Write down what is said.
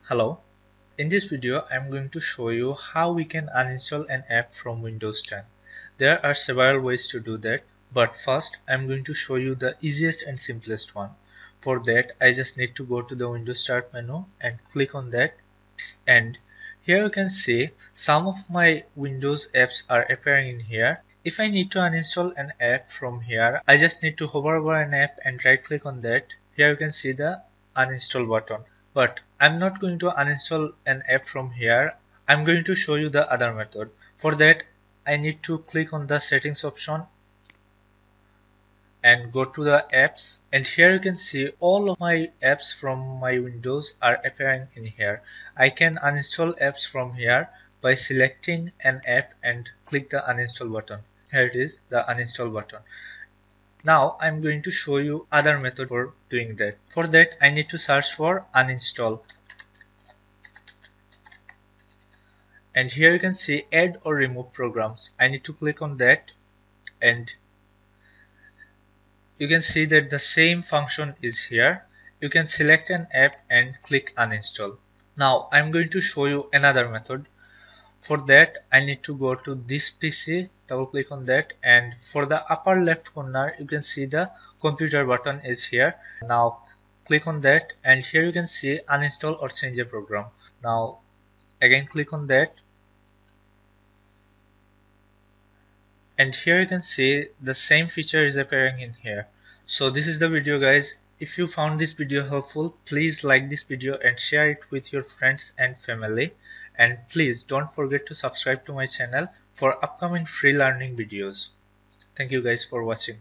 Hello, in this video I am going to show you how we can uninstall an app from Windows 10. There are several ways to do that, but first I am going to show you the easiest and simplest one. For that I just need to go to the Windows Start menu and click on that, and here you can see some of my Windows apps are appearing in here. If I need to uninstall an app from here, I just need to hover over an app and right click on that. Here you can see the uninstall button. But I'm not going to uninstall an app from here. I'm going to show you the other method. For that I need to click on the settings option and go to the apps, and here you can see all of my apps from my Windows are appearing in here. I can uninstall apps from here by selecting an app and click the uninstall button. Here it is, the uninstall button. Now I'm going to show you other method for doing that. For that I need to search for uninstall, and here you can see add or remove programs. I need to click on that, and you can see that the same function is here. You can select an app and click uninstall. Now I'm going to show you another method. For that I need to go to this PC, double click on that, and for the upper left corner you can see the computer button is here. Now click on that, and here you can see uninstall or change a program. Now again click on that, and here you can see the same feature is appearing in here. So this is the video, guys. If you found this video helpful, please like this video and share it with your friends and family, and please don't forget to subscribe to my channel for upcoming free learning videos. Thank you guys for watching.